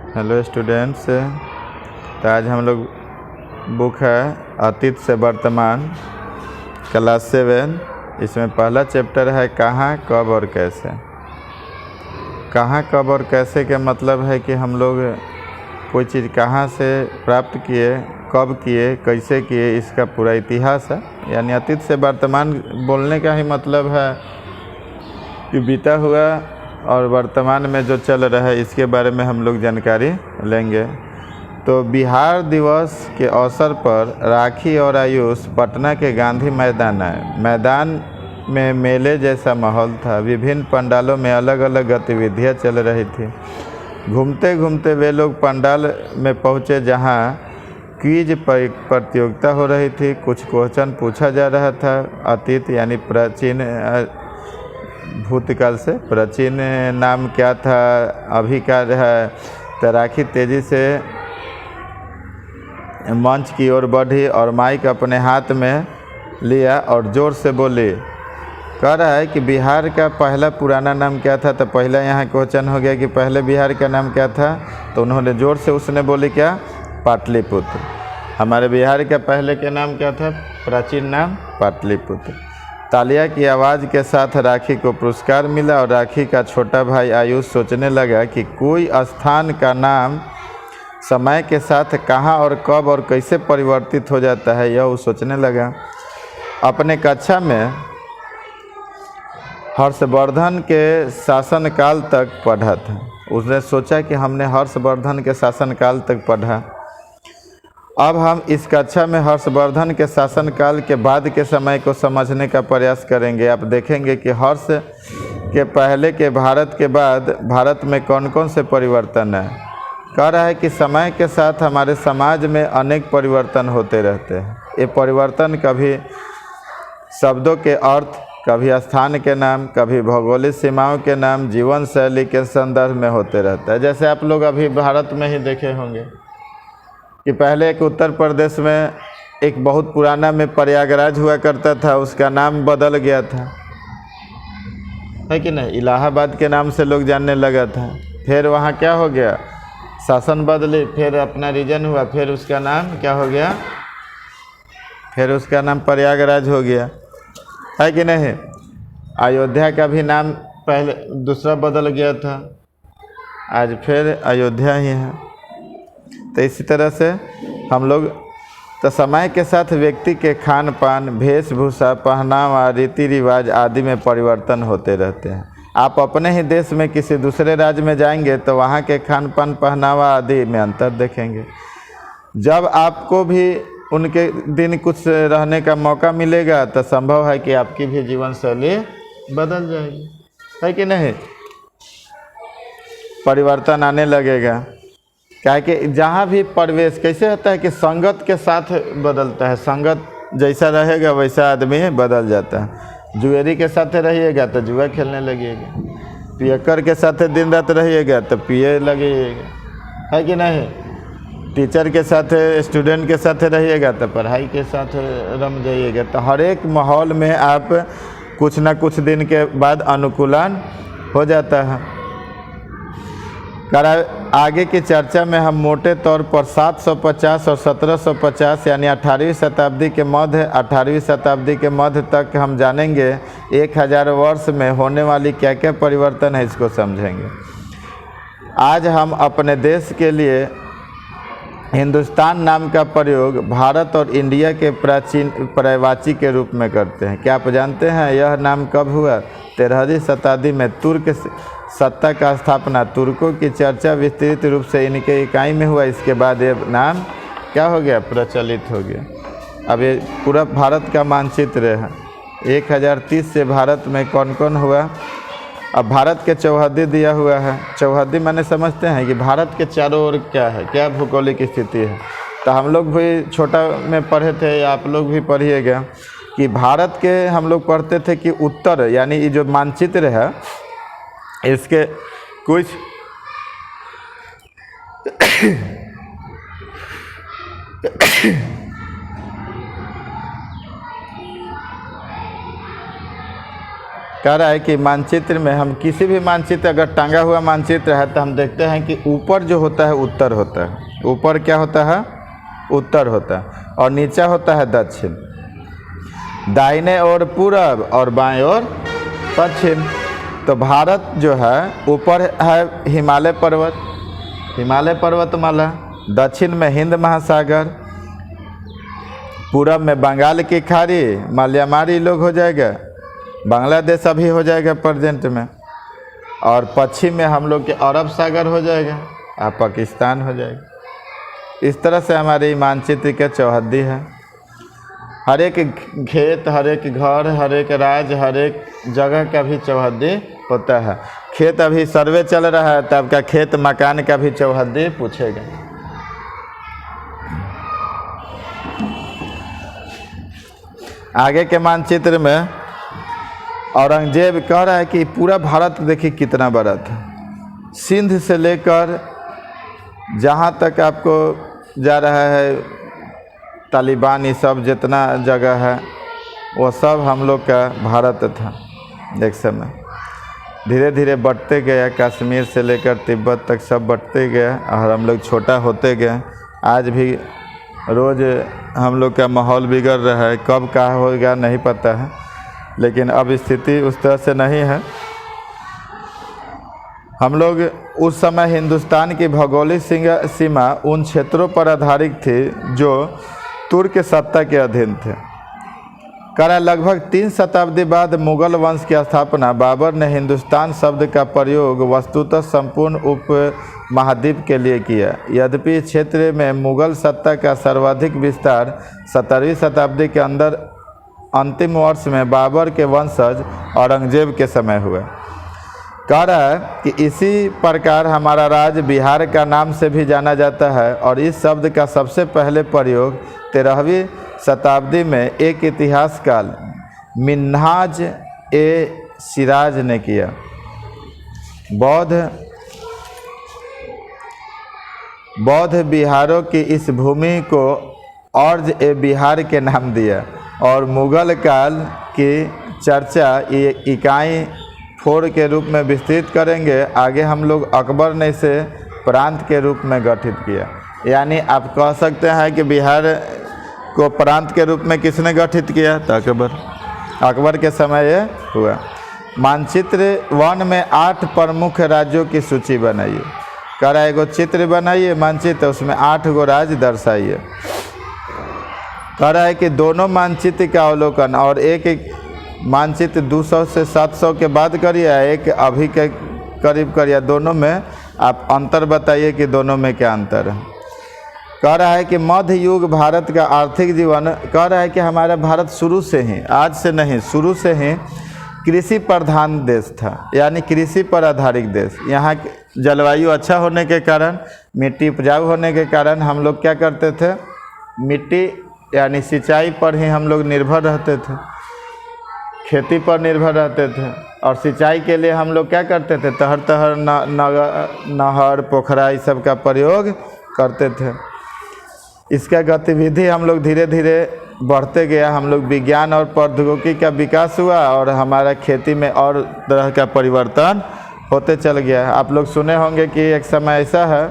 Hello students. तो आज हम लोग बुक है अतीत से वर्तमान, क्लास 7। इसमें पहला चैप्टर है कहाँ, कब और कैसे। कहाँ, कब और कैसे के मतलब है कि हम लोग कोई चीज़ कहाँ से प्राप्त किए, कब किए, कैसे किए, इसका पूरा इतिहास है। यानी अतीत से वर्तमान बोलने का ही मतलब है कि बीता हुआ और वर्तमान में जो चल रहा है इसके बारे में हम लोग जानकारी लेंगे। तो बिहार दिवस के अवसर पर राखी और आयुष पटना के गांधी मैदान आए। मैदान में मेले जैसा माहौल था। विभिन्न पंडालों में अलग अलग गतिविधियां चल रही थी। घूमते घूमते वे लोग पंडाल में पहुँचे जहां क्विज प्रतियोगिता हो रही थी। कुछ क्वेश्चन पूछा जा रहा था। अतीत यानी प्राचीन, भूतकाल से प्राचीन नाम क्या था, अभी क्या है। तो राखी तेज़ी से मंच की ओर बढ़ी और माइक अपने हाथ में लिया और ज़ोर से बोली। कह रहा है कि बिहार का पहला पुराना नाम क्या था। तो पहला यहाँ क्वेश्चन हो गया कि पहले बिहार का नाम क्या था। तो उन्होंने ज़ोर से उसने बोली क्या, पाटलिपुत्र। हमारे बिहार का पहले के नाम क्या था, प्राचीन नाम पाटलिपुत्र। तालिया की आवाज़ के साथ राखी को पुरस्कार मिला और राखी का छोटा भाई आयुष सोचने लगा कि कोई स्थान का नाम समय के साथ कहाँ और कब और कैसे परिवर्तित हो जाता है, यह वो सोचने लगा। अपने कक्षा में हर्षवर्धन के शासनकाल तक पढ़ा था। उसने सोचा कि हमने हर्षवर्धन के शासनकाल तक पढ़ा, अब हम इस कक्षा में हर्षवर्धन के शासनकाल के बाद के समय को समझने का प्रयास करेंगे। आप देखेंगे कि हर्ष के पहले के भारत के बाद भारत में कौन कौन से परिवर्तन है। कह रहा है कि समय के साथ हमारे समाज में अनेक परिवर्तन होते रहते हैं। ये परिवर्तन कभी शब्दों के अर्थ, कभी स्थान के नाम, कभी भौगोलिक सीमाओं के नाम, जीवन शैली के संदर्भ में होते रहता है। जैसे आप लोग अभी भारत में ही देखे होंगे कि पहले एक उत्तर प्रदेश में एक बहुत पुराना में प्रयागराज हुआ करता था, उसका नाम बदल गया था, है कि नहीं। इलाहाबाद के नाम से लोग जानने लगा था। फिर वहाँ क्या हो गया, शासन बदले, फिर अपना रीजन हुआ, फिर उसका नाम क्या हो गया, फिर उसका नाम प्रयागराज हो गया, है कि नहीं। अयोध्या का भी नाम पहले दूसरा बदल गया था, आज फिर अयोध्या ही है। तो इसी तरह से हम लोग तो समय के साथ व्यक्ति के खान पान, वेशभूषा, पहनावा, रीति रिवाज आदि में परिवर्तन होते रहते हैं। आप अपने ही देश में किसी दूसरे राज्य में जाएंगे तो वहाँ के खान पान, पहनावा आदि में अंतर देखेंगे। जब आपको भी उनके दिन कुछ रहने का मौका मिलेगा तो संभव है कि आपकी भी जीवन शैली बदल जाएगी, है कि नहीं। परिवर्तन आने लगेगा। क्या है कि जहाँ भी प्रवेश कैसे होता है कि संगत के साथ बदलता है। संगत जैसा रहेगा वैसा आदमी बदल जाता है। जुएरी के साथ रहिएगा तो जुआ खेलने लगेगा, पियक्कर के साथ दिन रात रहिएगा तो पिए लगेगा, है कि नहीं। टीचर के साथ, स्टूडेंट के साथ रहिएगा तो पढ़ाई के साथ रम जाइएगा। तो हर एक माहौल में आप कुछ ना कुछ दिन के बाद अनुकूलन हो जाता है। आगे की चर्चा में हम मोटे तौर पर 750 और 1750 यानी 18वीं शताब्दी के मध्य 18वीं शताब्दी के मध्य तक हम जानेंगे 1000 वर्ष में होने वाली क्या क्या परिवर्तन है, इसको समझेंगे। आज हम अपने देश के लिए हिंदुस्तान नाम का प्रयोग भारत और इंडिया के प्राचीन पर्यायवाची के रूप में करते हैं। क्या आप जानते हैं यह नाम कब हुआ? 13वीं शताब्दी में तुर्क सत्ता का स्थापना, तुर्कों की चर्चा विस्तृत रूप से इनके इकाई में हुआ। इसके बाद ये नाम क्या हो गया, प्रचलित हो गया। अब ये पूरा भारत का मानचित्र है। 1030 से भारत में कौन कौन हुआ। अब भारत के चौहद्दी दिया हुआ है। चौहद्दी माने समझते हैं कि भारत के चारों ओर क्या है, क्या भौगोलिक स्थिति है। तो हम लोग भी छोटा में पढ़े थे, या आप लोग भी पढ़िएगा कि भारत के हम लोग पढ़ते थे कि उत्तर यानी ये जो मानचित्र है इसके कुछ कह रहा है कि मानचित्र में हम किसी भी मानचित्र अगर टांगा हुआ मानचित्र है तो हम देखते हैं कि ऊपर जो होता है उत्तर होता है, ऊपर क्या होता है, उत्तर होता है, और नीचे होता है दक्षिण, दाहिने ओर पूरब और बाएं ओर पश्चिम। तो भारत जो है ऊपर है हिमालय पर्वत, हिमालय पर्वतमाला, दक्षिण में हिंद महासागर, पूरब में बंगाल की खाड़ी, माल्यामारी लोग हो जाएगा, बांग्लादेश अभी हो जाएगा प्रेजेंट में, और पश्चिम में हम लोग के अरब सागर हो जाएगा और पाकिस्तान हो जाएगा। इस तरह से हमारे मानचित्र के चौहद्दी है। हर एक खेत, हर एक घर, हर एक राज्य, हर एक जगह का भी चौहद्दी होता है। खेत अभी सर्वे चल रहा है तो आपका खेत मकान का भी चौहद्दी पूछेगा। आगे के मानचित्र में औरंगजेब कह रहा है कि पूरा भारत देखिए कितना बड़ा था, सिंध से लेकर जहाँ तक आपको जा रहा है तालिबान, ये सब जितना जगह है वो सब हम लोग का भारत था। एक समय धीरे धीरे बढ़ते गया, कश्मीर से लेकर तिब्बत तक सब बढ़ते गया और हम लोग छोटा होते गए। आज भी रोज़ हम लोग का माहौल बिगड़ रहा है, कब क्या होगा नहीं पता है, लेकिन अब स्थिति उस तरह से नहीं है। हम लोग उस समय हिंदुस्तान की भौगोलिक सीमा उन क्षेत्रों पर आधारित थी जो तुर्क सत्ता के अधीन थे। करा लगभग 3 शताब्दी बाद मुगल वंश की स्थापना बाबर ने हिंदुस्तान शब्द का प्रयोग वस्तुतः संपूर्ण उप महाद्वीप के लिए किया। यद्यपि इस क्षेत्र में मुगल सत्ता का सर्वाधिक विस्तार 17वीं शताब्दी के अंदर अंतिम वर्ष में बाबर के वंशज औरंगजेब के समय हुआ। कह रहा है कि इसी प्रकार हमारा राज्य बिहार का नाम से भी जाना जाता है और इस शब्द का सबसे पहले प्रयोग 13वीं शताब्दी में एक इतिहासकार मिन्हाज ए सिराज ने किया। बौद्ध बिहारों की इस भूमि को अर्ज ए बिहार के नाम दिया और मुगल काल की चर्चा इकाई 4 के रूप में विस्तृत करेंगे। आगे हम लोग अकबर ने इसे प्रांत के रूप में गठित किया। यानी आप कह सकते हैं कि बिहार को प्रांत के रूप में किसने गठित किया? तो अकबर के समय ये हुआ। मानचित्र 1 में 8 प्रमुख राज्यों की सूची बनाइए। कह रहा है एगो चित्र बनाइए मानचित्र, उसमें 8 गो राज्य दर्शाइए। कह रहा है कि दोनों मानचित्र का अवलोकन और एक मानचित्र 200 से 700 के बाद करिए, एक अभी के करीब करिए। दोनों में आप अंतर बताइए कि दोनों में क्या अंतर है। कह रहा है कि मध्य युग भारत का आर्थिक जीवन, कह रहा है कि हमारा भारत शुरू से ही, आज से नहीं, शुरू से ही कृषि प्रधान देश था, यानी कृषि पर आधारित देश। यहाँ जलवायु अच्छा होने के कारण, मिट्टी उपजाऊ होने के कारण हम लोग क्या करते थे, मिट्टी यानी सिंचाई पर ही हम लोग निर्भर रहते थे, खेती पर निर्भर रहते थे। और सिंचाई के लिए हम लोग क्या करते थे, तहर नहर पोखरा इस सब का प्रयोग करते थे। इसका गतिविधि हम लोग धीरे धीरे बढ़ते गया। हम लोग विज्ञान और प्रौद्योगिकी का विकास हुआ और हमारा खेती में और तरह का परिवर्तन होते चल गया। आप लोग सुने होंगे कि एक समय ऐसा है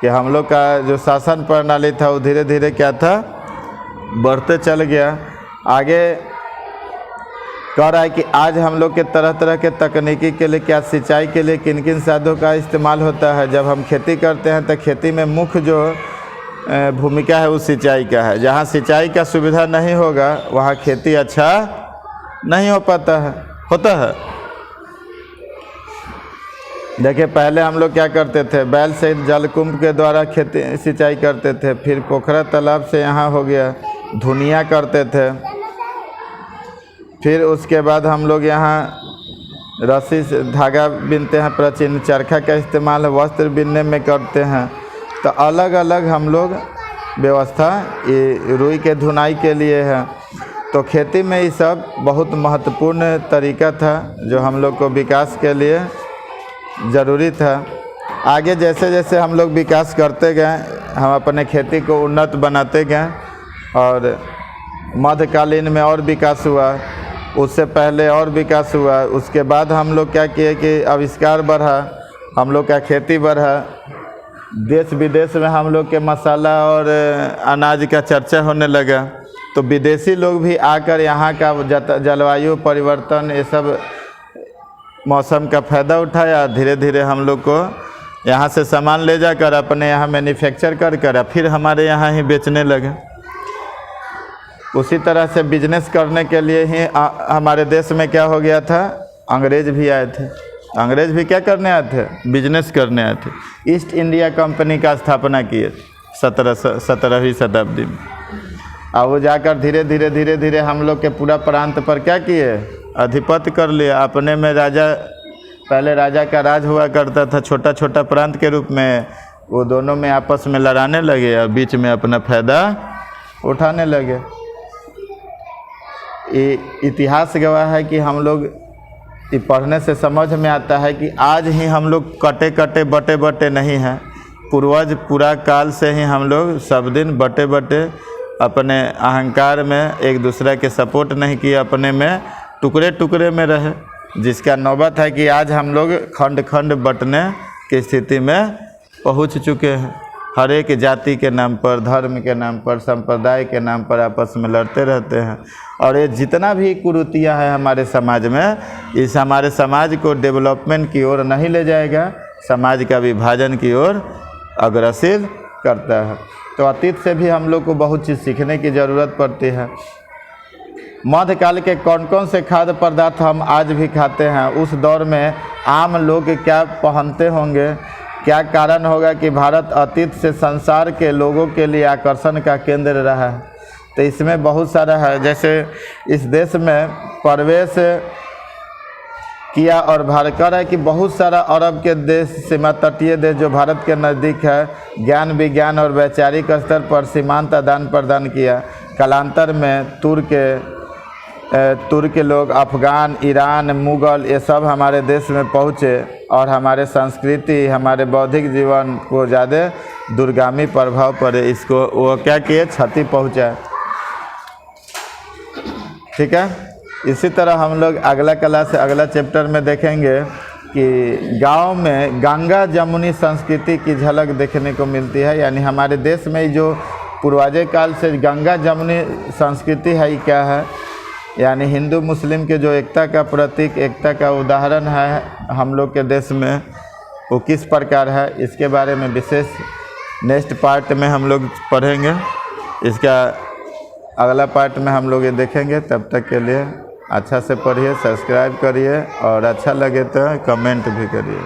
कि हम लोग का जो शासन प्रणाली था वो धीरे धीरे क्या था, बढ़ते चल गया आगे। कह रहा है कि आज हम लोग के तरह तरह के तकनीकी के लिए, क्या सिंचाई के लिए किन किन साधनों का इस्तेमाल होता है। जब हम खेती करते हैं तो खेती में मुख्य जो भूमिका है वो सिंचाई का है। जहाँ सिंचाई का सुविधा नहीं होगा वहाँ खेती अच्छा नहीं हो पाता है, होता है। देखिए पहले हम लोग क्या करते थे, बैल से जलकुंभ के द्वारा खेती सिंचाई करते थे, फिर पोखरा तालाब से यहाँ हो गया, धुनिया करते थे, फिर उसके बाद हम लोग यहाँ रस्सी से धागा बिनते हैं, प्राचीन चरखा का इस्तेमाल वस्त्र बिनने में करते हैं। तो अलग अलग हम लोग व्यवस्था ये रुई के धुनाई के लिए है। तो खेती में ये सब बहुत महत्वपूर्ण तरीका था जो हम लोग को विकास के लिए ज़रूरी था। आगे जैसे जैसे हम लोग विकास करते गए, हम अपने खेती को उन्नत बनाते गए और मध्यकालीन में और विकास हुआ। उससे पहले और विकास हुआ। उसके बाद हम लोग क्या किए कि आविष्कार बढ़ा, हम लोग का खेती बढ़ा, देश विदेश में हम लोग के मसाला और अनाज का चर्चा होने लगा। तो विदेशी लोग भी आकर यहाँ का जलवायु परिवर्तन ये सब मौसम का फ़ायदा उठाया। धीरे धीरे हम लोग को यहाँ से सामान ले जाकर अपने यहाँ मैन्युफैक्चर कर फिर हमारे यहाँ ही बेचने लगे। उसी तरह से बिजनेस करने के लिए ही हमारे देश में क्या हो गया था, अंग्रेज भी आए थे। अंग्रेज भी क्या करने आए थे, बिजनेस करने आए थे। ईस्ट इंडिया कंपनी का स्थापना किए 17वीं शताब्दी में। और वो जाकर धीरे धीरे हम लोग के पूरा प्रांत पर क्या किए, अधिपत्य कर लिया। अपने में राजा, पहले राजा का राज हुआ करता था छोटा छोटा प्रांत के रूप में, वो दोनों में आपस में लड़ाने लगे और बीच में अपना फ़ायदा उठाने लगे। इतिहास गवाह है कि हम लोग पढ़ने से समझ में आता है कि आज ही हम लोग कटे कटे बटे बटे नहीं हैं। पूर्वज पूरा काल से ही हम लोग सब दिन बटे बटे अपने अहंकार में एक दूसरे के सपोर्ट नहीं किए, अपने में टुकड़े टुकड़े में रहे, जिसका नौबत है कि आज हम लोग खंड खंड बटने की स्थिति में पहुंच चुके हैं। हर एक जाति के नाम पर, धर्म के नाम पर, संप्रदाय के नाम पर आपस में लड़ते रहते हैं। और ये जितना भी कुरीतियाँ हैं हमारे समाज में, इस हमारे समाज को डेवलपमेंट की ओर नहीं ले जाएगा, समाज का विभाजन की ओर अग्रसर करता है। तो अतीत से भी हम लोग को बहुत चीज़ सीखने की ज़रूरत पड़ती है। मध्यकाल के कौन कौन से खाद्य पदार्थ हम आज भी खाते हैं, उस दौर में आम लोग क्या पहनते होंगे, क्या कारण होगा कि भारत अतीत से संसार के लोगों के लिए आकर्षण का केंद्र रहा है। तो इसमें बहुत सारा है। जैसे इस देश में प्रवेश किया और भारत कह रहा है कि बहुत सारा अरब के देश, सीमा तटीय देश जो भारत के नज़दीक है, ज्ञान विज्ञान और वैचारिक स्तर पर सीमांत आदान प्रदान किया। कालांतर में तुर्क के लोग, अफ़गान, ईरान, मुग़ल, ये सब हमारे देश में पहुँचे और हमारे संस्कृति, हमारे बौद्धिक जीवन को ज़्यादा दूरगामी प्रभाव पड़े, इसको वो क्या किए, क्षति पहुँचाए। ठीक है। इसी तरह हम लोग अगला क्लास, अगला चैप्टर में देखेंगे कि गांव में गंगा जमुनी संस्कृति की झलक देखने को मिलती है। यानी हमारे देश में जो पूर्वाजे काल से गंगा जमुनी संस्कृति है, क्या है, यानी हिंदू मुस्लिम के जो एकता का प्रतीक, एकता का उदाहरण है हम लोग के देश में, वो किस प्रकार है, इसके बारे में विशेष नेक्स्ट पार्ट में हम लोग पढ़ेंगे। इसका अगला पार्ट में हम लोग ये देखेंगे। तब तक के लिए अच्छा से पढ़िए, सब्सक्राइब करिए और अच्छा लगे तो कमेंट भी करिए।